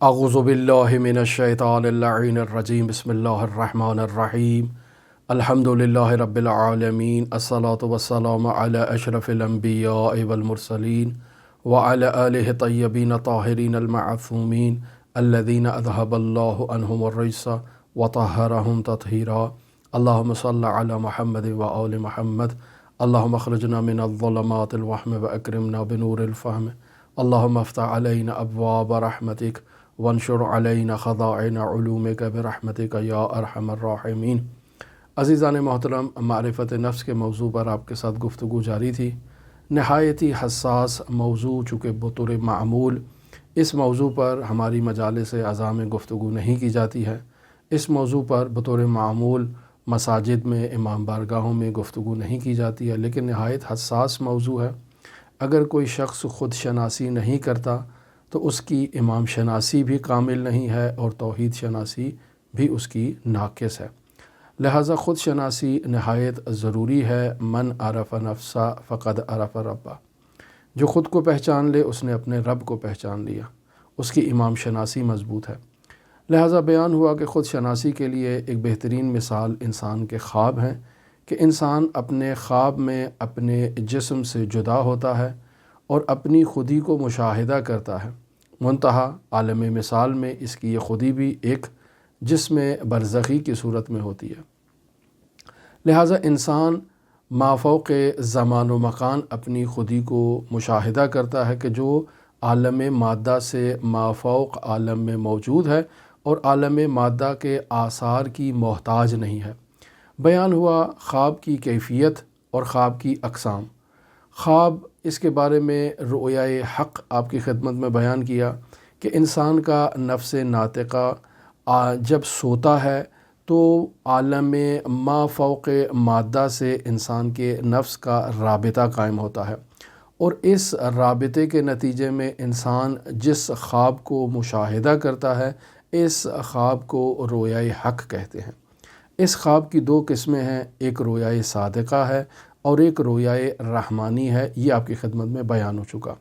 اعوذ باللہ من الشیطان اللعین الرجیم بسم اللہ الرحمن الرحیم الحمد للہ رب العالمین الصلاة والسلام علی اشرف الانبیاء والمرسلین وعلی آلہ طیبین طاہرین المعصومین الذین اذہب اللہ عنہم الرجس وطہرہم تطہیرا اللہم صل علی محمد وآل محمد اللہم اخرجنا من الظلمات الوہم واکرمنا بنور الفہم اللہم افتح علینا ابواب رحمتک وانشر علینا خزائن علومک برحمتک یا ارحم الراحمین۔ عزیزان محترم، معرفت نفس کے موضوع پر آپ کے ساتھ گفتگو جاری تھی۔ نہایت ہی حساس موضوع، چونکہ بطور معمول اس موضوع پر ہماری مجالس اعظام میں گفتگو نہیں کی جاتی ہے۔ اس موضوع پر بطور معمول مساجد میں، امام بارگاہوں میں گفتگو نہیں کی جاتی ہے، لیکن نہایت حساس موضوع ہے۔ اگر کوئی شخص خود شناسی نہیں کرتا تو اس کی امام شناسی بھی کامل نہیں ہے اور توحید شناسی بھی اس کی ناقص ہے۔ لہٰذا خود شناسی نہایت ضروری ہے۔ من عرف نفسہ فقد عرف ربہ، جو خود کو پہچان لے اس نے اپنے رب کو پہچان لیا، اس کی امام شناسی مضبوط ہے۔ لہٰذا بیان ہوا کہ خود شناسی کے لیے ایک بہترین مثال انسان کے خواب ہیں، کہ انسان اپنے خواب میں اپنے جسم سے جدا ہوتا ہے اور اپنی خودی کو مشاہدہ کرتا ہے۔ منتہا عالم مثال میں اس کی یہ خودی بھی ایک جسم برزخی کی صورت میں ہوتی ہے۔ لہٰذا انسان مافوق زمان و مکان اپنی خودی کو مشاہدہ کرتا ہے، کہ جو عالم مادہ سے مافوق عالم میں موجود ہے اور عالم مادہ کے آثار کی محتاج نہیں ہے۔ بیان ہوا خواب کی کیفیت اور خواب کی اقسام۔ خواب، اس کے بارے میں رؤیائے حق آپ کی خدمت میں بیان کیا کہ انسان کا نفس ناطقہ جب سوتا ہے تو عالم ما فوق مادہ سے انسان کے نفس کا رابطہ قائم ہوتا ہے، اور اس رابطے کے نتیجے میں انسان جس خواب کو مشاہدہ کرتا ہے اس خواب کو رؤیائے حق کہتے ہیں۔ اس خواب کی دو قسمیں ہیں، ایک رؤیائے صادقہ ہے اور ایک رؤیائے رحمانی ہے۔ یہ آپ کی خدمت میں بیان ہو چکا۔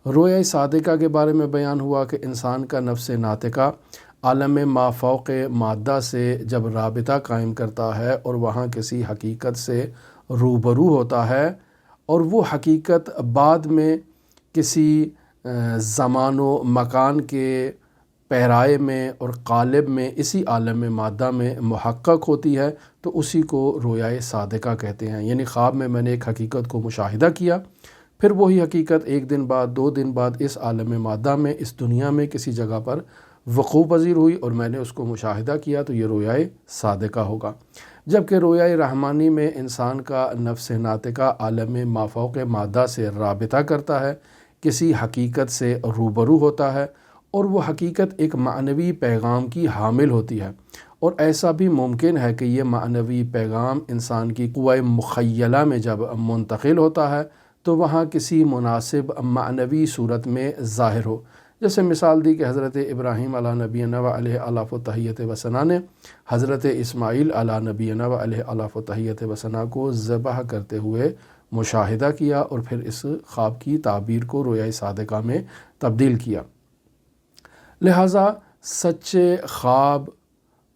رؤیائے صادقہ کے بارے میں بیان ہوا کہ انسان کا نفس ناطقہ عالم مافوق مادہ سے جب رابطہ قائم کرتا ہے اور وہاں کسی حقیقت سے روبرو ہوتا ہے، اور وہ حقیقت بعد میں کسی زمان و مکان کے پیرائے میں اور قالب میں اسی عالم مادہ میں محقق ہوتی ہے، تو اسی کو رؤیائے صادقہ کہتے ہیں۔ یعنی خواب میں نے ایک حقیقت کو مشاہدہ کیا، پھر وہی حقیقت ایک دن بعد، 2 دن بعد اس عالم مادہ میں، اس دنیا میں کسی جگہ پر وقوع پذیر ہوئی اور میں نے اس کو مشاہدہ کیا، تو یہ رؤیائے صادقہ ہوگا۔ جبکہ رؤیائے رحمانی میں انسان کا نفس ناطقہ عالم مافوق مادہ سے رابطہ کرتا ہے، کسی حقیقت سے روبرو ہوتا ہے، اور وہ حقیقت ایک معنوی پیغام کی حامل ہوتی ہے، اور ایسا بھی ممکن ہے کہ یہ معنوی پیغام انسان کی قوہ مخیلہ میں جب منتقل ہوتا ہے تو وہاں کسی مناسب معنوی صورت میں ظاہر ہو۔ جیسے مثال دی کہ حضرت ابراہیم علیہ نبینا و علیہ الاف و تحیت و ثنا نے حضرت اسماعیل علیہ نبینا و علیہ الاف و تحیت و ثنا کو ذبح کرتے ہوئے مشاہدہ کیا، اور پھر اس خواب کی تعبیر کو رؤیائے صادقہ میں تبدیل کیا۔ لہٰذا سچے خواب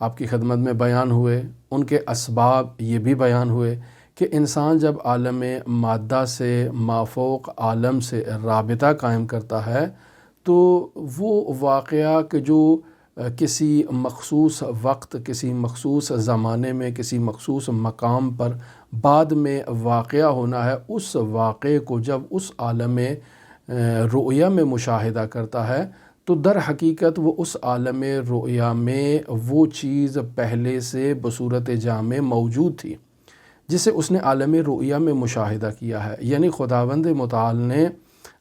آپ کی خدمت میں بیان ہوئے، ان کے اسباب یہ بھی بیان ہوئے کہ انسان جب عالم مادہ سے مافوق عالم سے رابطہ قائم کرتا ہے تو وہ واقعہ کہ جو کسی مخصوص وقت، کسی مخصوص زمانے میں، کسی مخصوص مقام پر بعد میں واقعہ ہونا ہے، اس واقعے کو جب اس عالم رؤیا میں مشاہدہ کرتا ہے تو در حقیقت وہ اس عالم رؤیا میں وہ چیز پہلے سے بصورت جامع موجود تھی جسے اس نے عالم رؤیا میں مشاہدہ کیا ہے۔ یعنی خداوند متعال نے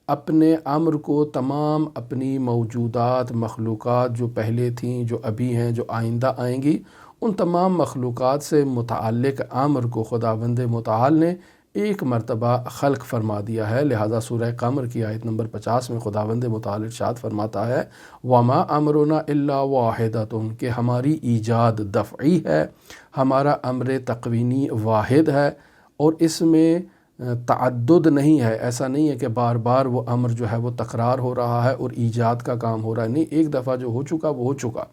اپنے امر کو تمام اپنی موجودات مخلوقات جو پہلے تھیں، جو ابھی ہیں، جو آئندہ آئیں گی، ان تمام مخلوقات سے متعلق امر کو خداوند متعال نے ایک مرتبہ خلق فرما دیا ہے۔ لہٰذا سورہ قمر کی آیت نمبر 50 میں خداوند متعال ارشاد فرماتا ہے وَمَا أَمْرُنَا إِلَّا وَاحِدَةٌ، کہ ہماری ایجاد دفعی ہے، ہمارا امر تکوینی واحد ہے، اور اس میں تعدد نہیں ہے، ایسا نہیں ہے کہ بار بار وہ امر جو ہے وہ تکرار ہو رہا ہے اور ایجاد کا کام ہو رہا ہے، نہیں، ایک دفعہ جو ہو چکا وہ ہو چکا،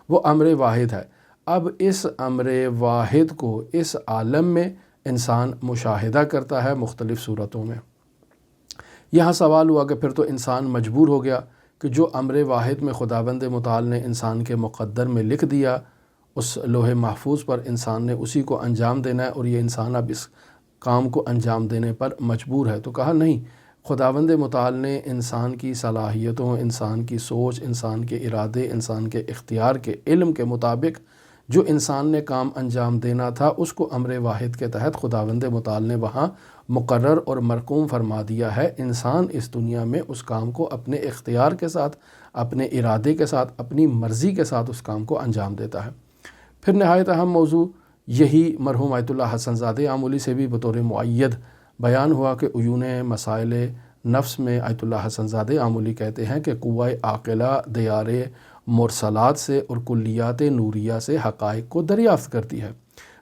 وہ امر واحد ہے۔ اب اس امر واحد کو اس عالم میں انسان مشاہدہ کرتا ہے مختلف صورتوں میں۔ یہاں سوال ہوا کہ پھر تو انسان مجبور ہو گیا کہ جو امر واحد میں خداوند متعال نے انسان کے مقدر میں لکھ دیا، اس لوح محفوظ پر انسان نے اسی کو انجام دینا ہے، اور یہ انسان اب اس کام کو انجام دینے پر مجبور ہے۔ تو کہا نہیں، خداوند متعال نے انسان کی صلاحیتوں، انسان کی سوچ، انسان کے ارادے، انسان کے اختیار کے علم کے مطابق جو انسان نے کام انجام دینا تھا، اس کو امر واحد کے تحت خداوند متعال نے وہاں مقرر اور مرقوم فرما دیا ہے۔ انسان اس دنیا میں اس کام کو اپنے اختیار کے ساتھ، اپنے ارادے کے ساتھ، اپنی مرضی کے ساتھ اس کام کو انجام دیتا ہے۔ پھر نہایت اہم موضوع یہی مرحوم آیت اللہ حسن زادہ آمولی سے بھی بطور معید بیان ہوا کہ عیون مسائل نفس میں آیت اللہ حسن زادہ آمولی کہتے ہیں کہ قوہ عاقلہ دیار مرسلات سے اور کلیات نوریہ سے حقائق کو دریافت کرتی ہے۔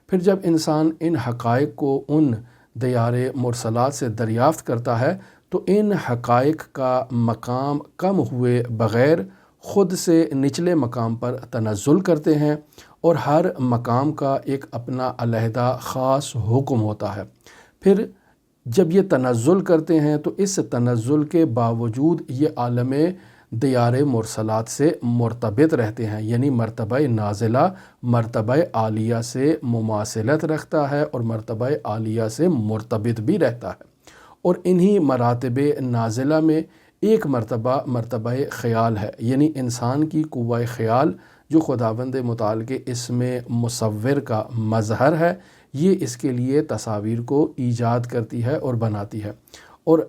پھر جب انسان ان حقائق کو ان دیار مرسلات سے دریافت کرتا ہے تو ان حقائق کا مقام کم ہوئے بغیر خود سے نچلے مقام پر تنزل کرتے ہیں، اور ہر مقام کا ایک اپنا علیحدہ خاص حکم ہوتا ہے۔ پھر جب یہ تنزل کرتے ہیں تو اس تنزل کے باوجود یہ عالم دیار مرسلات سے مرتبط رہتے ہیں، یعنی مرتبہ نازلہ مرتبہ عالیہ سے مماثلت رکھتا ہے اور مرتبہ عالیہ سے مرتبط بھی رہتا ہے۔ اور انہی مراتب نازلہ میں ایک مرتبہ خیال ہے، یعنی انسان کی قوہ خیال جو خداوند متعال کے اسم مصور کا مظہر ہے، یہ اس کے لیے تصاویر کو ایجاد کرتی ہے اور بناتی ہے۔ اور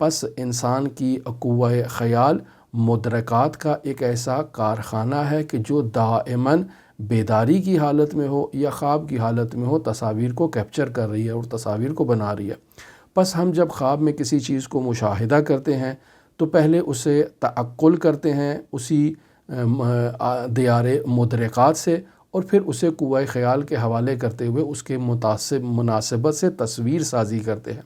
پس انسان کی قوہ خیال مدرکات کا ایک ایسا کارخانہ ہے کہ جو دائماً بیداری کی حالت میں ہو یا خواب کی حالت میں ہو، تصاویر کو کیپچر کر رہی ہے اور تصاویر کو بنا رہی ہے۔ پس ہم جب خواب میں کسی چیز کو مشاہدہ کرتے ہیں تو پہلے اسے تعقل کرتے ہیں اسی دیار مدرکات سے، اور پھر اسے قوہ خیال کے حوالے کرتے ہوئے اس کے مناسبت سے تصویر سازی کرتے ہیں۔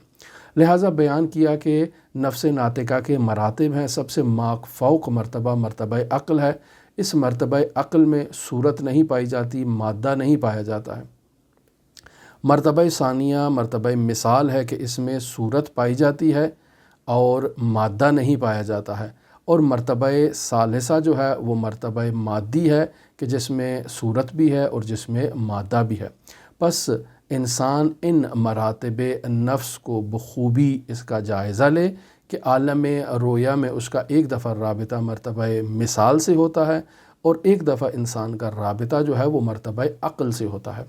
لہٰذا بیان کیا کہ نفس ناطقہ کے مراتب ہیں، سب سے فوق مرتبہ عقل ہے۔ اس مرتبہ عقل میں صورت نہیں پائی جاتی، مادہ نہیں پایا جاتا ہے۔ مرتبہ ثانیہ مرتبہ مثال ہے کہ اس میں صورت پائی جاتی ہے اور مادہ نہیں پایا جاتا ہے، اور مرتبہ ثالثہ جو ہے وہ مرتبہ مادی ہے کہ جس میں صورت بھی ہے اور جس میں مادہ بھی ہے۔ پس انسان ان مراتب نفس کو بخوبی اس کا جائزہ لے کہ عالم رویا میں اس کا ایک دفعہ رابطہ مرتبہ مثال سے ہوتا ہے، اور ایک دفعہ انسان کا رابطہ جو ہے وہ مرتبہ عقل سے ہوتا ہے۔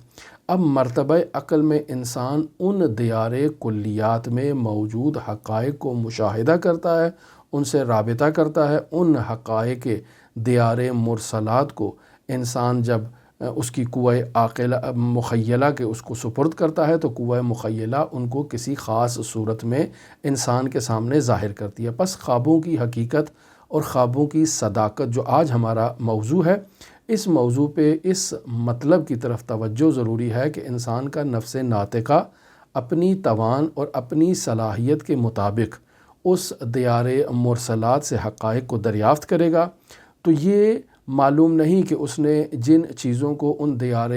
اب مرتبہ عقل میں انسان ان دیار کلیات میں موجود حقائق کو مشاہدہ کرتا ہے، ان سے رابطہ کرتا ہے۔ ان حقائق دیار مرسلات کو انسان جب اس کی قوہ عاقلہ مخیلہ کے اس کو سپرد کرتا ہے تو قوہ مخیلہ ان کو کسی خاص صورت میں انسان کے سامنے ظاہر کرتی ہے۔ پس خوابوں کی حقیقت اور خوابوں کی صداقت جو آج ہمارا موضوع ہے، اس موضوع پہ اس مطلب کی طرف توجہ ضروری ہے کہ انسان کا نفس ناطقہ اپنی توان اور اپنی صلاحیت کے مطابق اس دیار مرسلات سے حقائق کو دریافت کرے گا، تو یہ معلوم نہیں کہ اس نے جن چیزوں کو ان دیار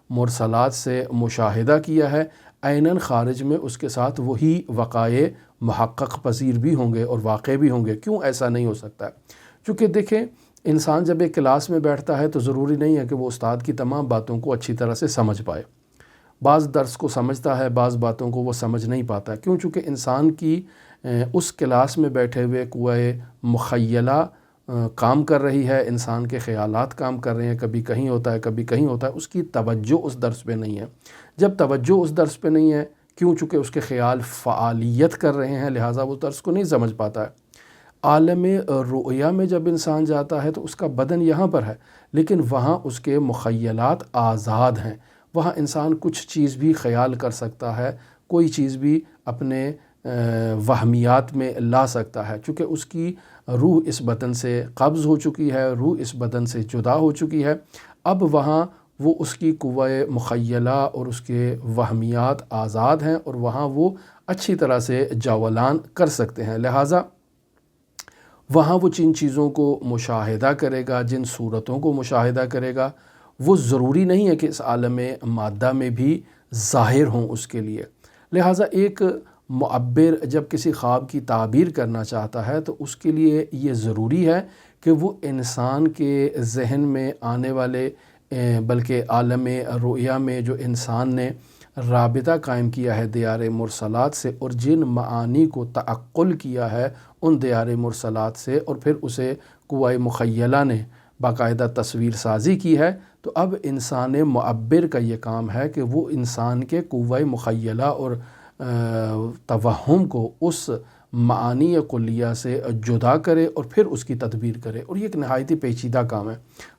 مرسلات سے مشاہدہ کیا ہے عیناً خارج میں اس کے ساتھ وہی وقائع محقق پذیر بھی ہوں گے اور واقع بھی ہوں گے۔ کیوں ایسا نہیں ہو سکتا ہے؟ چونکہ دیکھیں، انسان جب ایک کلاس میں بیٹھتا ہے تو ضروری نہیں ہے کہ وہ استاد کی تمام باتوں کو اچھی طرح سے سمجھ پائے۔ بعض درس کو سمجھتا ہے، بعض باتوں کو وہ سمجھ نہیں پاتا، کیوں؟ چونکہ انسان کی اس کلاس میں بیٹھے ہوئے قوہ مخیلہ کام کر رہی ہے، انسان کے خیالات کام کر رہے ہیں، کبھی کہیں ہوتا ہے کبھی کہیں ہوتا ہے، اس کی توجہ اس درس پہ نہیں ہے۔ جب توجہ اس درس پہ نہیں ہے، کیوں؟ چونکہ اس کے خیال فعالیت کر رہے ہیں، لہٰذا وہ درس کو نہیں سمجھ پاتا ہے۔ عالم رؤیا میں جب انسان جاتا ہے تو اس کا بدن یہاں پر ہے، لیکن وہاں اس کے مخیلات آزاد ہیں، وہاں انسان کچھ چیز بھی خیال کر سکتا ہے، کوئی چیز بھی اپنے وہمیات میں لا سکتا ہے، چونکہ اس کی روح اس بدن سے قبض ہو چکی ہے، روح اس بدن سے جدا ہو چکی ہے۔ اب وہاں وہ اس کی قوہ مخیلہ اور اس کے وہمیات آزاد ہیں، اور وہاں وہ اچھی طرح سے جاولان کر سکتے ہیں۔ لہٰذا وہاں وہ جن چیزوں کو مشاہدہ کرے گا، جن صورتوں کو مشاہدہ کرے گا، وہ ضروری نہیں ہے کہ اس عالم مادہ میں بھی ظاہر ہوں اس کے لیے۔ لہٰذا ایک معبر جب کسی خواب کی تعبیر کرنا چاہتا ہے تو اس کے لیے یہ ضروری ہے کہ وہ انسان کے ذہن میں آنے والے بلکہ عالم رؤیا میں جو انسان نے رابطہ قائم کیا ہے دیار مرسلات سے، اور جن معانی کو تعقل کیا ہے ان دیار مرسلات سے، اور پھر اسے قوہ مخیلہ نے باقاعدہ تصویر سازی کی ہے، تو اب انسان معبر کا یہ کام ہے کہ وہ انسان کے قوہ مخیلہ اور توہم کو اس معانی کلیہ سے جدا کرے اور پھر اس کی تدبیر کرے، اور یہ ایک نہایت ہی پیچیدہ کام ہے۔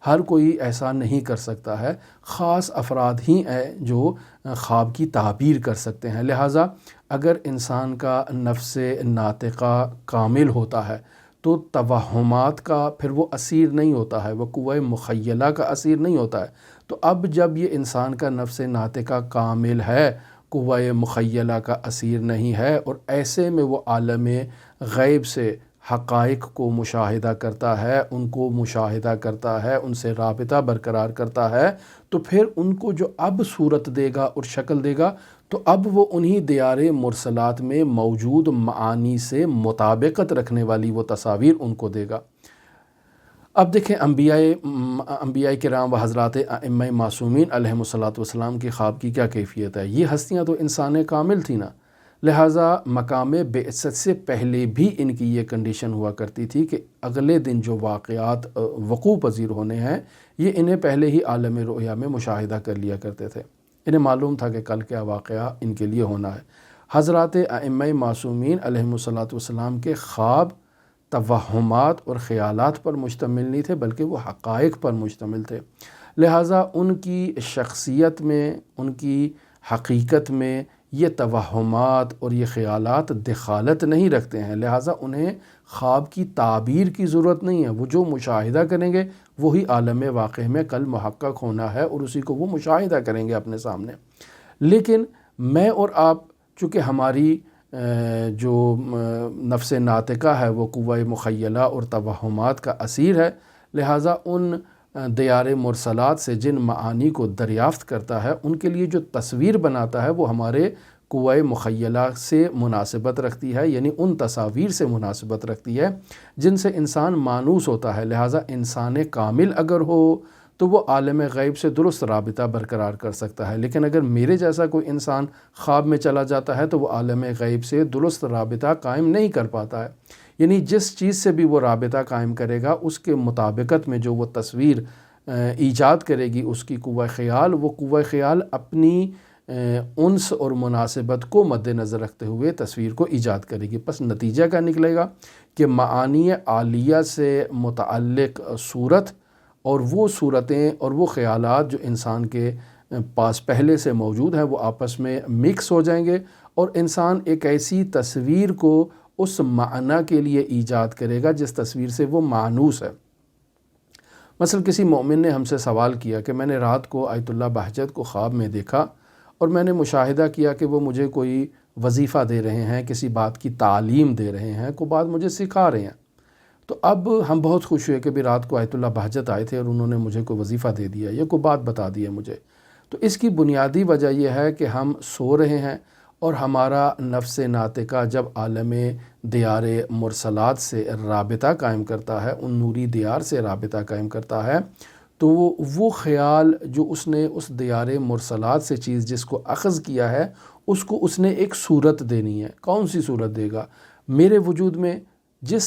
ہر کوئی ایسا نہیں کر سکتا ہے، خاص افراد ہی ہیں جو خواب کی تعبیر کر سکتے ہیں۔ لہٰذا اگر انسان کا نفس ناطقہ کامل ہوتا ہے تو توہمات کا پھر وہ اسیر نہیں ہوتا ہے، وہ قوہ مخیلہ کا اسیر نہیں ہوتا ہے۔ تو اب جب یہ انسان کا نفس ناطقہ کامل ہے، قوہ مخیلہ کا اسیر نہیں ہے، اور ایسے میں وہ عالم غیب سے حقائق کو مشاہدہ کرتا ہے، ان کو مشاہدہ کرتا ہے، ان سے رابطہ برقرار کرتا ہے، تو پھر ان کو جو اب صورت دے گا اور شکل دے گا، تو اب وہ انہی دیار مرسلات میں موجود معانی سے مطابقت رکھنے والی وہ تصاویر ان کو دے گا۔ اب دیکھیں انبیاء کرام و حضرات ائمہ معصومین علیہم الصلوۃ والسلام کی خواب کی کیا کیفیت ہے۔ یہ ہستیاں تو انسان کامل تھی نا، لہٰذا مقام بعثت سے پہلے بھی ان کی یہ کنڈیشن ہوا کرتی تھی کہ اگلے دن جو واقعات وقوع پذیر ہونے ہیں یہ انہیں پہلے ہی عالم رؤیا میں مشاہدہ کر لیا کرتے تھے، انہیں معلوم تھا کہ کل کیا واقعہ ان کے لیے ہونا ہے۔ حضرات ائمہ معصومین علیہم الصلوۃ والسلام کے خواب توہمات اور خیالات پر مشتمل نہیں تھے، بلکہ وہ حقائق پر مشتمل تھے۔ لہٰذا ان کی شخصیت میں، ان کی حقیقت میں یہ توہمات اور یہ خیالات دخالت نہیں رکھتے ہیں، لہٰذا انہیں خواب کی تعبیر کی ضرورت نہیں ہے۔ وہ جو مشاہدہ کریں گے وہی عالم واقع میں کل محقق ہونا ہے، اور اسی کو وہ مشاہدہ کریں گے اپنے سامنے۔ لیکن میں اور آپ چونکہ ہماری جو نفس ناطقہ ہے وہ قوہ مخیلہ اور توہمات کا اسیر ہے، لہٰذا ان دیار مرسلات سے جن معانی کو دریافت کرتا ہے ان کے لیے جو تصویر بناتا ہے وہ ہمارے قوہ مخیلہ سے مناسبت رکھتی ہے، یعنی ان تصاویر سے مناسبت رکھتی ہے جن سے انسان مانوس ہوتا ہے۔ لہٰذا انسان کامل اگر ہو تو وہ عالم غیب سے درست رابطہ برقرار کر سکتا ہے، لیکن اگر میرے جیسا کوئی انسان خواب میں چلا جاتا ہے تو وہ عالم غیب سے درست رابطہ قائم نہیں کر پاتا ہے۔ یعنی جس چیز سے بھی وہ رابطہ قائم کرے گا اس کے مطابقت میں جو وہ تصویر ایجاد کرے گی اس کی قوہ خیال، وہ قوہ خیال اپنی انس اور مناسبت کو مد نظر رکھتے ہوئے تصویر کو ایجاد کرے گی۔ پس نتیجہ کیا نکلے گا کہ معانی عالیہ سے متعلق صورت اور وہ صورتیں اور وہ خیالات جو انسان کے پاس پہلے سے موجود ہیں وہ آپس میں مکس ہو جائیں گے، اور انسان ایک ایسی تصویر کو اس معنی کے لیے ایجاد کرے گا جس تصویر سے وہ مانوس ہے۔ مثلا کسی مومن نے ہم سے سوال کیا کہ میں نے رات کو آیت اللہ بہجت کو خواب میں دیکھا اور میں نے مشاہدہ کیا کہ وہ مجھے کوئی وظیفہ دے رہے ہیں، کسی بات کی تعلیم دے رہے ہیں، کوئی بات مجھے سکھا رہے ہیں۔ تو اب ہم بہت خوش ہوئے کہ بھی رات کو آیت اللہ بہجت آئے تھے اور انہوں نے مجھے کوئی وظیفہ دے دیا یا کوئی بات بتا دی ہے مجھے۔ تو اس کی بنیادی وجہ یہ ہے کہ ہم سو رہے ہیں اور ہمارا نفس ناطقہ جب عالم دیار مرسلات سے رابطہ قائم کرتا ہے، ان نوری دیار سے رابطہ قائم کرتا ہے، تو وہ خیال جو اس نے اس دیار مرسلات سے چیز جس کو اخذ کیا ہے اس کو اس نے ایک صورت دینی ہے۔ کون سی صورت دے گا؟ میرے وجود میں جس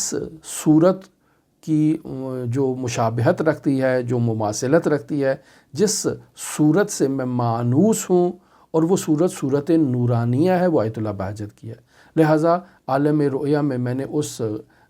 صورت کی جو مشابہت رکھتی ہے، جو مماثلت رکھتی ہے، جس صورت سے میں مانوس ہوں، اور وہ صورت نورانیہ ہے، وہ آیت اللہ بہجت کی ہے۔ لہٰذا عالم رؤیا میں نے اس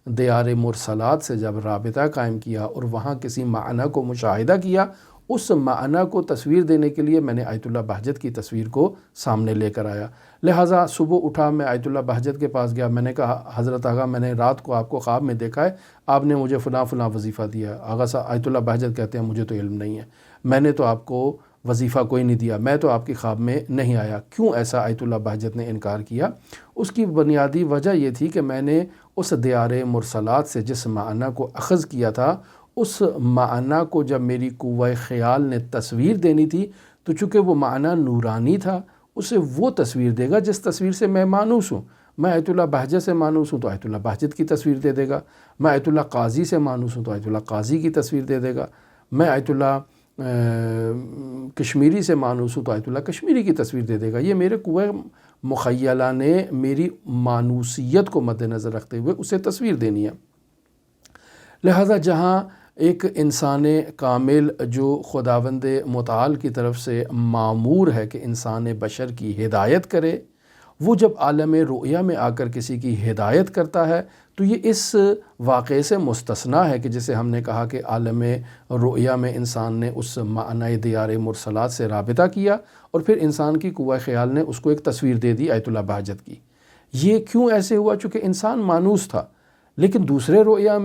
دیار مرسلات سے جب رابطہ قائم کیا اور وہاں کسی معنی کو مشاہدہ کیا، اس معنی کو تصویر دینے کے لیے میں نے آیت اللہ بہجت کی تصویر کو سامنے لے کر آیا۔ لہٰذا صبح اٹھا، میں آیت اللہ بہجت کے پاس گیا، میں نے کہا حضرت آغا میں نے رات کو آپ کو خواب میں دیکھا ہے، آپ نے مجھے فلاں وظیفہ دیا ہے۔ آغا صاحب آیت اللہ بہجت کہتے ہیں مجھے تو علم نہیں ہے، میں نے تو آپ کو وظیفہ کوئی نہیں دیا، میں تو آپ کی خواب میں نہیں آیا۔ کیوں ایسا آیت اللہ بہجت نے انکار کیا؟ اس کی بنیادی وجہ یہ تھی کہ میں نے اس دیار مرسلات سے جس معنی کو اخذ کیا تھا، اس معنی کو جب میری قوہ خیال نے تصویر دینی تھی تو چونکہ وہ معنی نورانی تھا، اسے وہ تصویر دے گا جس تصویر سے میں مانوس ہوں۔ میں آیت اللہ بہجت سے مانوس ہوں تو آیت اللہ بہجت کی تصویر دے دے گا، میں آیت اللہ قاضی سے مانوس ہوں تو آیت اللہ قاضی کی تصویر دے دے گا، میں آیت اللہ کشمیری سے مانوس ہوں تو آیت اللہ کشمیری کی تصویر دے دے گا۔ یہ میرے قوہ مخیلہ نے میری مانوسیت کو مد نظر رکھتے ہوئے اسے تصویر دینی ہے۔ لہٰذا جہاں ایک انسان کامل جو خداوند متعال کی طرف سے مامور ہے کہ انسان بشر کی ہدایت کرے، وہ جب عالم رؤیا میں آ کر کسی کی ہدایت کرتا ہے تو یہ اس واقعے سے مستثنا ہے کہ جسے ہم نے کہا کہ عالم رؤیا میں انسان نے اس معنی دیار مرسلات سے رابطہ کیا اور پھر انسان کی قوہ خیال نے اس کو ایک تصویر دے دی آیت اللہ بہجت کی۔ یہ کیوں ایسے ہوا؟ چونکہ انسان مانوس تھا، لیکن دوسرے رؤیا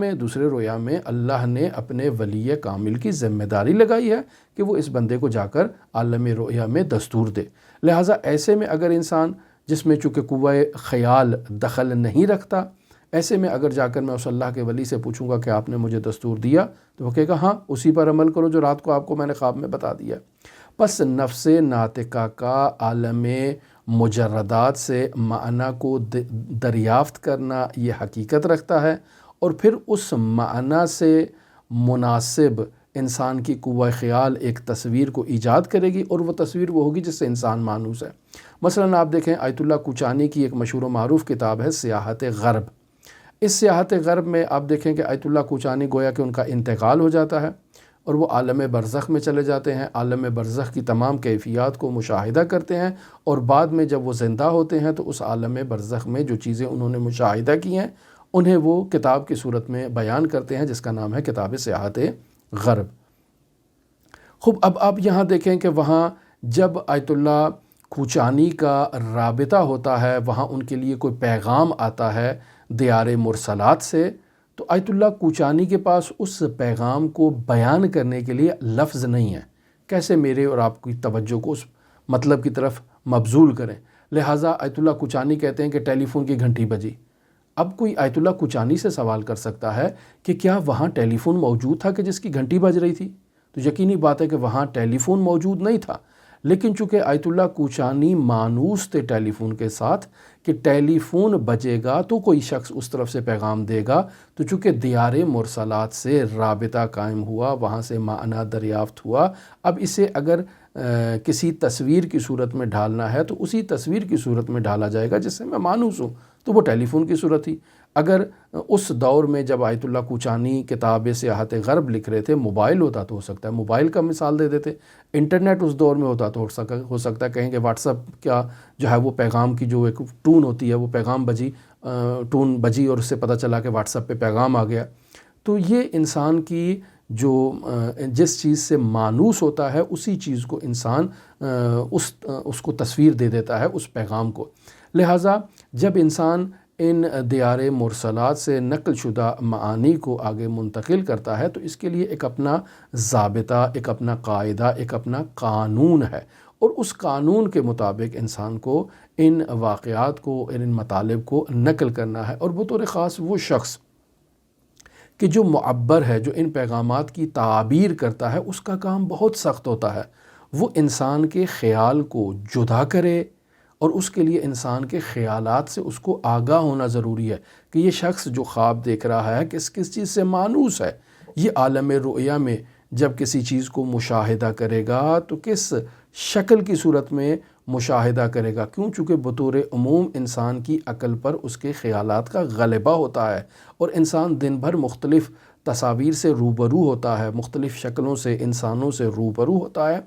میں اللہ نے اپنے ولی کامل کی ذمہ داری لگائی ہے کہ وہ اس بندے کو جا کر عالم رؤیا میں دستور دے۔ لہٰذا ایسے میں اگر انسان جس میں چونکہ قوہ خیال دخل نہیں رکھتا، ایسے میں اگر جا کر میں اس اللہ کے ولی سے پوچھوں گا کہ آپ نے مجھے دستور دیا، تو وہ کہے گا ہاں اسی پر عمل کرو جو رات کو آپ کو میں نے خواب میں بتا دیا۔ پس نفس ناطقہ کا عالم مجردات سے معنی کو دریافت کرنا یہ حقیقت رکھتا ہے، اور پھر اس معنی سے مناسب انسان کی قوہ خیال ایک تصویر کو ایجاد کرے گی، اور وہ تصویر وہ ہوگی جس سے انسان مانوس ہے۔ مثلا آپ دیکھیں آیت اللہ کوچانی کی ایک مشہور و معروف کتاب ہے سیاحت غرب۔ اس سیاحت غرب میں آپ دیکھیں کہ آیت اللہ کوچانی گویا کہ ان کا انتقال ہو جاتا ہے اور وہ عالم برزخ میں چلے جاتے ہیں، عالم برزخ کی تمام کیفیات کو مشاہدہ کرتے ہیں، اور بعد میں جب وہ زندہ ہوتے ہیں تو اس عالم برزخ میں جو چیزیں انہوں نے مشاہدہ کی ہیں انہیں وہ کتاب کی صورت میں بیان کرتے ہیں، جس کا نام ہے کتاب سیاحت غرب۔ خوب، اب آپ یہاں دیکھیں کہ وہاں جب آیت اللہ کوچانی کا رابطہ ہوتا ہے، وہاں ان کے لیے کوئی پیغام آتا ہے دیار مرسلات سے، تو آیت اللہ کوچانی کے پاس اس پیغام کو بیان کرنے کے لیے لفظ نہیں ہے، کیسے میرے اور آپ کی توجہ کو اس مطلب کی طرف مبذول کریں۔ لہٰذا آیت اللہ کوچانی کہتے ہیں کہ ٹیلی فون کی گھنٹی بجی۔ اب کوئی آیت اللہ کوچانی سے سوال کر سکتا ہے کہ کیا وہاں ٹیلی فون موجود تھا کہ جس کی گھنٹی بج رہی تھی؟ تو یقینی بات ہے کہ وہاں ٹیلی فون موجود نہیں تھا، لیکن چونکہ آیت اللہ کوچانی مانوس تھے ٹیلی فون کے ساتھ کہ ٹیلی فون بجے گا تو کوئی شخص اس طرف سے پیغام دے گا، تو چونکہ دیار مرسلات سے رابطہ قائم ہوا، وہاں سے معنی دریافت ہوا۔ اب اسے اگر کسی تصویر کی صورت میں ڈھالنا ہے تو اسی تصویر کی صورت میں ڈالا جائے گا جس سے میں مانوس ہوں، تو وہ ٹیلی فون کی صورت تھی۔ اگر اس دور میں جب آیت اللہ کوچانی کتاب سیاحت غرب لکھ رہے تھے موبائل ہوتا تو ہو سکتا ہے موبائل کا مثال دے دیتے، انٹرنیٹ اس دور میں ہوتا تو ہو سکتا ہے کہیں کہ واٹس ایپ کا جو ہے وہ پیغام کی جو ایک ٹون ہوتی ہے وہ پیغام ٹون بجی اور اس سے پتہ چلا کہ واٹس ایپ پہ پیغام آ گیا۔ تو یہ انسان کی جو جس چیز سے مانوس ہوتا ہے اسی چیز کو انسان اس کو تصویر دے دیتا ہے، اس پیغام کو۔ لہٰذا جب انسان ان دیار مرسلات سے نقل شدہ معانی کو آگے منتقل کرتا ہے تو اس کے لیے ایک اپنا ضابطہ، ایک اپنا قاعدہ، ایک اپنا قانون ہے، اور اس قانون کے مطابق انسان کو ان واقعات کو، ان مطالب کو نقل کرنا ہے۔ اور بطور خاص وہ شخص کہ جو معبر ہے، جو ان پیغامات کی تعبیر کرتا ہے، اس کا کام بہت سخت ہوتا ہے۔ وہ انسان کے خیال کو جدا کرے، اور اس کے لیے انسان کے خیالات سے اس کو آگاہ ہونا ضروری ہے کہ یہ شخص جو خواب دیکھ رہا ہے کس چیز سے مانوس ہے، یہ عالم رؤیا میں جب کسی چیز کو مشاہدہ کرے گا تو کس شکل کی صورت میں مشاہدہ کرے گا۔ کیوں؟ چونکہ بطور عموم انسان کی عقل پر اس کے خیالات کا غلبہ ہوتا ہے، اور انسان دن بھر مختلف تصاویر سے روبرو ہوتا ہے، مختلف شکلوں سے انسانوں سے روبرو ہوتا ہے،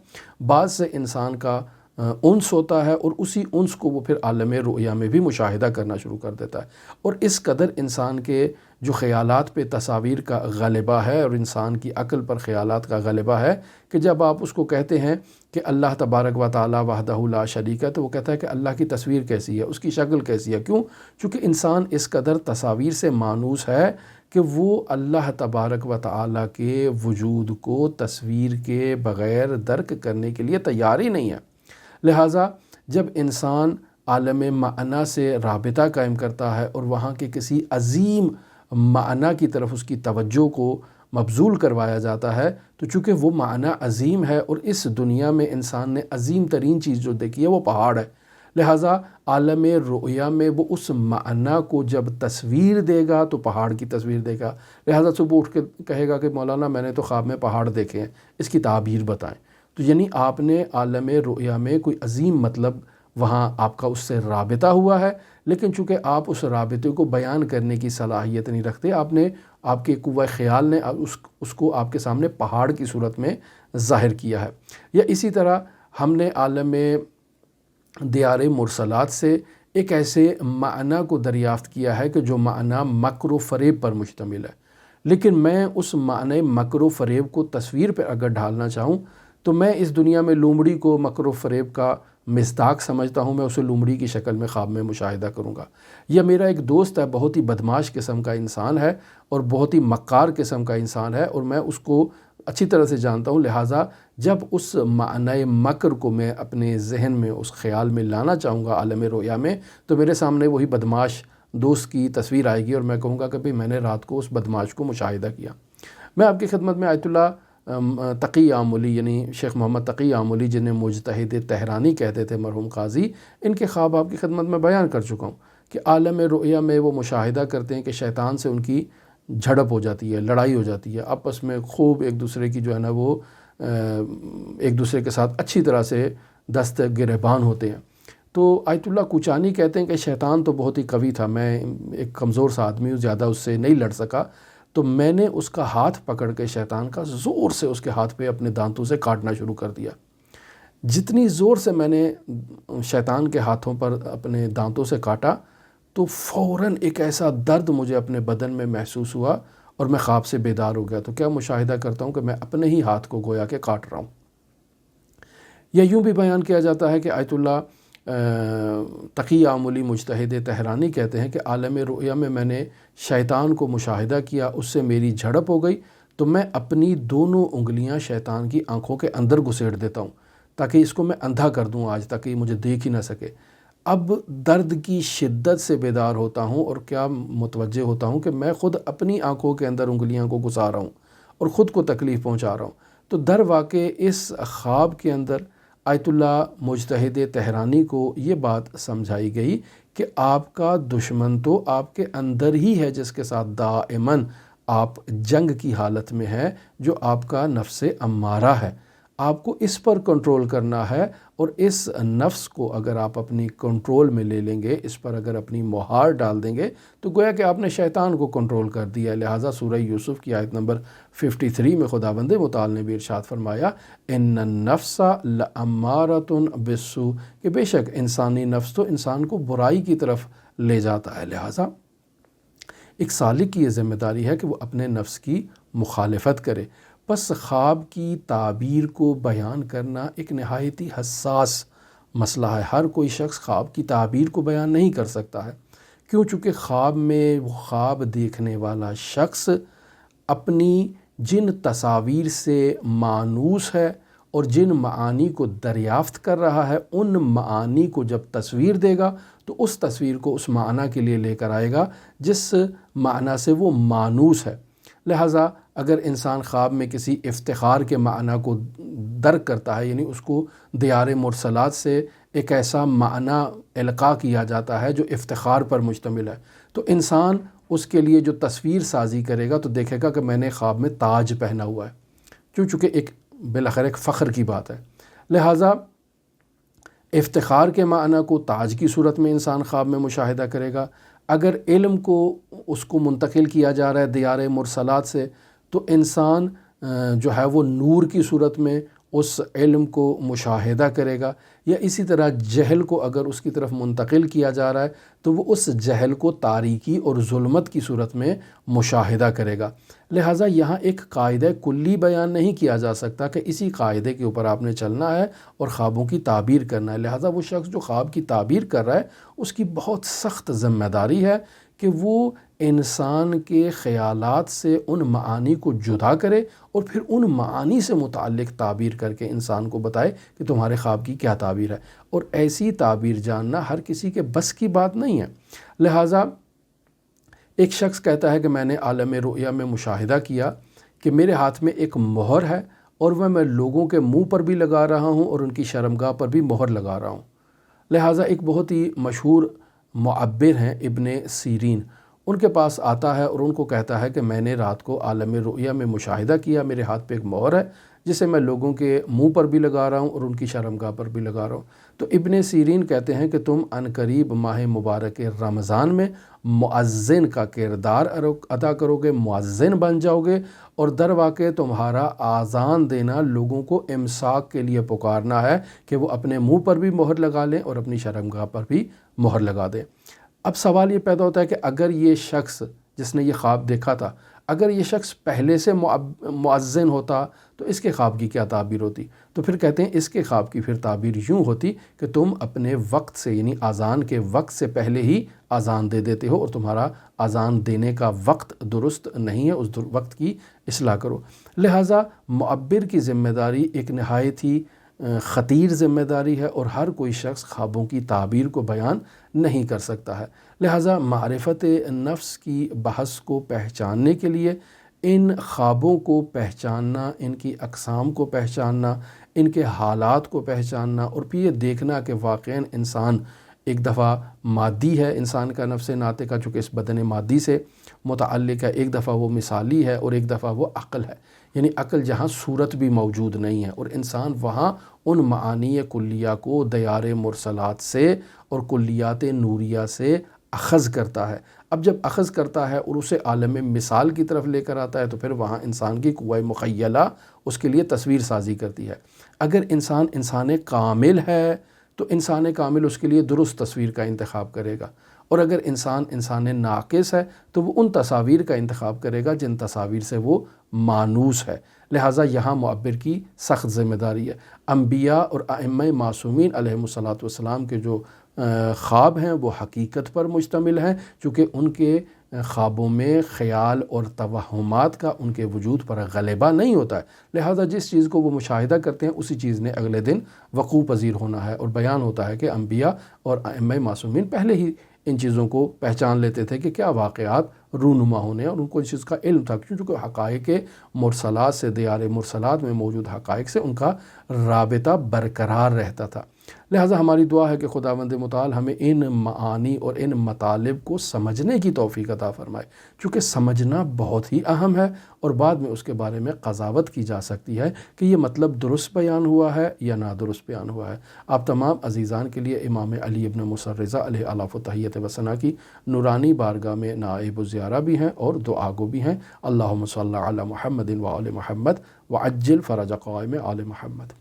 بعض سے انسان کا انس ہوتا ہے، اور اسی انس کو وہ پھر عالم رؤیا میں بھی مشاہدہ کرنا شروع کر دیتا ہے۔ اور اس قدر انسان کے جو خیالات پہ تصاویر کا غلبہ ہے اور انسان کی عقل پر خیالات کا غلبہ ہے، کہ جب آپ اس کو کہتے ہیں کہ اللہ تبارک و تعالی وحدہ لا شریک ہے، تو وہ کہتا ہے کہ اللہ کی تصویر کیسی ہے، اس کی شکل کیسی ہے؟ کیوں؟ چونکہ انسان اس قدر تصاویر سے مانوس ہے کہ وہ اللہ تبارک و تعالی کے وجود کو تصویر کے بغیر درک کرنے کے لیے تیار ہی نہیں ہے۔ لہٰذا جب انسان عالم معنی سے رابطہ قائم کرتا ہے اور وہاں کے کسی عظیم معنی کی طرف اس کی توجہ کو مبذول کروایا جاتا ہے، تو چونکہ وہ معنی عظیم ہے اور اس دنیا میں انسان نے عظیم ترین چیز جو دیکھی ہے وہ پہاڑ ہے، لہٰذا عالم رؤیا میں وہ اس معنی کو جب تصویر دے گا تو پہاڑ کی تصویر دے گا۔ لہٰذا صبح اٹھ کے کہے گا کہ مولانا میں نے تو خواب میں پہاڑ دیکھے ہیں، اس کی تعبیر بتائیں۔ تو یعنی آپ نے عالم رؤیا میں کوئی عظیم مطلب وہاں آپ کا اس سے رابطہ ہوا ہے، لیکن چونکہ آپ اس رابطے کو بیان کرنے کی صلاحیت نہیں رکھتے، آپ کے قوہ خیال نے اس کو آپ کے سامنے پہاڑ کی صورت میں ظاہر کیا ہے۔ یا اسی طرح ہم نے عالم دیار مرسلات سے ایک ایسے معنی کو دریافت کیا ہے کہ جو معنی مکر و فریب پر مشتمل ہے، لیکن میں اس معنی مکر و فریب کو تصویر پر اگر ڈھالنا چاہوں تو میں اس دنیا میں لومڑی کو مکر و فریب کا مصداق سمجھتا ہوں، میں اسے لومڑی کی شکل میں خواب میں مشاہدہ کروں گا۔ یا میرا ایک دوست ہے، بہت ہی بدماش قسم کا انسان ہے اور بہت ہی مکار قسم کا انسان ہے، اور میں اس کو اچھی طرح سے جانتا ہوں، لہٰذا جب اس معنی مکر کو میں اپنے ذہن میں اس خیال میں لانا چاہوں گا عالم رؤیا میں، تو میرے سامنے وہی بدماش دوست کی تصویر آئے گی اور میں کہوں گا کہ میں نے رات کو اس بدماش کو مشاہدہ کیا۔ میں آپ کی خدمت میں آیت اللہ تقی آملی، یعنی شیخ محمد تقی آملی، جنہیں مجتہد تہرانی کہتے تھے مرحوم قاضی، ان کے خواب آپ کی خدمت میں بیان کر چکا ہوں کہ عالم رؤیا میں وہ مشاہدہ کرتے ہیں کہ شیطان سے ان کی جھڑپ ہو جاتی ہے، لڑائی ہو جاتی ہے، آپس میں خوب ایک دوسرے کی جو ہے نا وہ ایک دوسرے کے ساتھ اچھی طرح سے دست گریبان ہوتے ہیں۔ تو آیت اللہ کوچانی کہتے ہیں کہ شیطان تو بہت ہی قوی تھا، میں ایک کمزور سا آدمی ہوں، زیادہ اس سے نہیں لڑ سکا، تو میں نے اس کا ہاتھ پکڑ کے شیطان کا زور سے اس کے ہاتھ پہ اپنے دانتوں سے کاٹنا شروع کر دیا۔ جتنی زور سے میں نے شیطان کے ہاتھوں پر اپنے دانتوں سے کاٹا تو فوراً ایک ایسا درد مجھے اپنے بدن میں محسوس ہوا اور میں خواب سے بیدار ہو گیا۔ تو کیا مشاہدہ کرتا ہوں کہ میں اپنے ہی ہاتھ کو گویا کہ کاٹ رہا ہوں۔ یا یوں بھی بیان کیا جاتا ہے کہ آیت اللہ تقی آملی مجتہد تہرانی کہتے ہیں کہ عالم رؤیا میں نے شیطان کو مشاہدہ کیا، اس سے میری جھڑپ ہو گئی تو میں اپنی دونوں انگلیاں شیطان کی آنکھوں کے اندر گھسیٹ دیتا ہوں تاکہ اس کو میں اندھا کر دوں آج تک یہ مجھے دیکھ ہی نہ سکے۔ اب درد کی شدت سے بیدار ہوتا ہوں اور کیا متوجہ ہوتا ہوں کہ میں خود اپنی آنکھوں کے اندر انگلیاں کو گھسا رہا ہوں اور خود کو تکلیف پہنچا رہا ہوں۔ تو در واقع اس خواب کے اندر آیت اللہ مجتہد تہرانی کو یہ بات سمجھائی گئی کہ آپ کا دشمن تو آپ کے اندر ہی ہے، جس کے ساتھ دائماً آپ جنگ کی حالت میں ہے، جو آپ کا نفس امارہ ہے۔ آپ کو اس پر کنٹرول کرنا ہے، اور اس نفس کو اگر آپ اپنی کنٹرول میں لے لیں گے، اس پر اگر اپنی مہار ڈال دیں گے تو گویا کہ آپ نے شیطان کو کنٹرول کر دیا ہے۔ لہٰذا سورہ یوسف کی آیت نمبر 53 میں خداوند متعال نے بھی ارشاد فرمایا ان النفس لامارۃ بالسوء، کہ بے شک انسانی نفس تو انسان کو برائی کی طرف لے جاتا ہے۔ لہٰذا ایک سالک کی یہ ذمہ داری ہے کہ وہ اپنے نفس کی مخالفت کرے۔ پس خواب کی تعبیر کو بیان کرنا ایک نہایتی حساس مسئلہ ہے۔ ہر کوئی شخص خواب کی تعبیر کو بیان نہیں کر سکتا ہے، کیوں؟ چونکہ خواب میں وہ خواب دیکھنے والا شخص اپنی جن تصاویر سے مانوس ہے اور جن معانی کو دریافت کر رہا ہے، ان معانی کو جب تصویر دے گا تو اس تصویر کو اس معنی کے لیے لے کر آئے گا جس معنی سے وہ مانوس ہے۔ لہٰذا اگر انسان خواب میں کسی افتخار کے معنی کو درک کرتا ہے، یعنی اس کو دیار مرسلات سے ایک ایسا معنی القاء کیا جاتا ہے جو افتخار پر مشتمل ہے، تو انسان اس کے لیے جو تصویر سازی کرے گا تو دیکھے گا کہ میں نے خواب میں تاج پہنا ہوا ہے، چونکہ ایک بالاخره ایک فخر کی بات ہے۔ لہٰذا افتخار کے معنی کو تاج کی صورت میں انسان خواب میں مشاہدہ کرے گا۔ اگر علم کو اس کو منتقل کیا جا رہا ہے دیار مرسلات سے، تو انسان جو ہے وہ نور کی صورت میں اس علم کو مشاہدہ کرے گا، یا اسی طرح جہل کو اگر اس کی طرف منتقل کیا جا رہا ہے تو وہ اس جہل کو تاریکی اور ظلمت کی صورت میں مشاہدہ کرے گا۔ لہٰذا یہاں ایک قاعدہ کلی بیان نہیں کیا جا سکتا کہ اسی قاعدے کے اوپر آپ نے چلنا ہے اور خوابوں کی تعبیر کرنا ہے۔ لہٰذا وہ شخص جو خواب کی تعبیر کر رہا ہے اس کی بہت سخت ذمہ داری ہے کہ وہ انسان کے خیالات سے ان معانی کو جدا کرے اور پھر ان معانی سے متعلق تعبیر کر کے انسان کو بتائے کہ تمہارے خواب کی کیا تعبیر ہے، اور ایسی تعبیر جاننا ہر کسی کے بس کی بات نہیں ہے۔ لہٰذا ایک شخص کہتا ہے کہ میں نے عالم رؤیا میں مشاہدہ کیا کہ میرے ہاتھ میں ایک مہر ہے اور میں لوگوں کے منہ پر بھی لگا رہا ہوں اور ان کی شرمگاہ پر بھی مہر لگا رہا ہوں۔ لہٰذا ایک بہت ہی مشہور معبر ہیں ابن سیرین، ان کے پاس آتا ہے اور ان کو کہتا ہے کہ میں نے رات کو عالم رؤیا میں مشاہدہ کیا، میرے ہاتھ پہ ایک مہر ہے جسے میں لوگوں کے منہ پر بھی لگا رہا ہوں اور ان کی شرمگاہ پر بھی لگا رہا ہوں۔ تو ابن سیرین کہتے ہیں کہ تم عنقریب ماہ مبارک رمضان میں مؤذن کا کردار ادا کرو گے، مؤذن بن جاؤ گے، اور در واقع تمہارا آذان دینا لوگوں کو امساک کے لیے پکارنا ہے کہ وہ اپنے منہ پر بھی مہر لگا لیں اور اپنی شرمگاہ پر بھی مہر لگا دیں۔ اب سوال یہ پیدا ہوتا ہے کہ اگر یہ شخص جس نے یہ خواب دیکھا تھا، اگر یہ شخص پہلے سے مؤذن ہوتا تو اس کے خواب کی کیا تعبیر ہوتی؟ تو پھر کہتے ہیں اس کے خواب کی پھر تعبیر یوں ہوتی کہ تم اپنے وقت سے، یعنی اذان کے وقت سے پہلے ہی اذان دے دیتے ہو اور تمہارا اذان دینے کا وقت درست نہیں ہے، اس وقت کی اصلاح کرو۔ لہٰذا معبر کی ذمہ داری ایک نہایت ہی خطیر ذمہ داری ہے اور ہر کوئی شخص خوابوں کی تعبیر کو بیان نہیں کر سکتا ہے۔ لہٰذا معرفت نفس کی بحث کو پہچاننے کے لیے ان خوابوں کو پہچاننا، ان کی اقسام کو پہچاننا، ان کے حالات کو پہچاننا، اور پھر یہ دیکھنا کہ واقعاً انسان ایک دفعہ مادی ہے، انسان کا نفس ناطقہ چونکہ اس بدن مادی سے متعلق ہے، ایک دفعہ وہ مثالی ہے اور ایک دفعہ وہ عقل ہے، یعنی عقل جہاں صورت بھی موجود نہیں ہے، اور انسان وہاں ان معانی کلیہ کو دیار مرسلات سے اور کلیات نوریہ سے اخذ کرتا ہے۔ اب جب اخذ کرتا ہے اور اسے عالم مثال کی طرف لے کر آتا ہے تو پھر وہاں انسان کی قوہ مخیلہ اس کے لیے تصویر سازی کرتی ہے۔ اگر انسان کامل ہے تو انسان کامل اس کے لیے درست تصویر کا انتخاب کرے گا، اور اگر انسان ناقص ہے تو وہ ان تصاویر کا انتخاب کرے گا جن تصاویر سے وہ مانوس ہے۔ لہٰذا یہاں معبر کی سخت ذمہ داری ہے۔ انبیاء اور ائمہ معصومین علیہم الصلاۃ والسلام کے جو خواب ہیں وہ حقیقت پر مشتمل ہیں، چونکہ ان کے خوابوں میں خیال اور توہمات کا ان کے وجود پر غلبہ نہیں ہوتا ہے۔ لہٰذا جس چیز کو وہ مشاہدہ کرتے ہیں اسی چیز نے اگلے دن وقوع پذیر ہونا ہے، اور بیان ہوتا ہے کہ انبیاء اور ائمہ معصومین پہلے ہی ان چیزوں کو پہچان لیتے تھے کہ کیا واقعات رونما ہونے، اور ان کو اس چیز کا علم تھا، کیونکہ حقائق مرسلات سے، دیار مرسلات میں موجود حقائق سے ان کا رابطہ برقرار رہتا تھا۔ لہٰذا ہماری دعا ہے کہ خداوند متعال ہمیں ان معانی اور ان مطالب کو سمجھنے کی توفیق عطا فرمائے، چونکہ سمجھنا بہت ہی اہم ہے، اور بعد میں اس کے بارے میں قضاوت کی جا سکتی ہے کہ یہ مطلب درست بیان ہوا ہے یا نادرست بیان ہوا ہے۔ آپ تمام عزیزان کے لیے امام علی ابن موسیٰ رضا علیہ الاف و تحیت و ثنا کی نورانی بارگاہ میں نائب الزیارہ بھی ہیں اور دعا گو بھی ہیں۔ اللہم صلی علی محمد و آل محمد وعجل فرج قائم آل محمد۔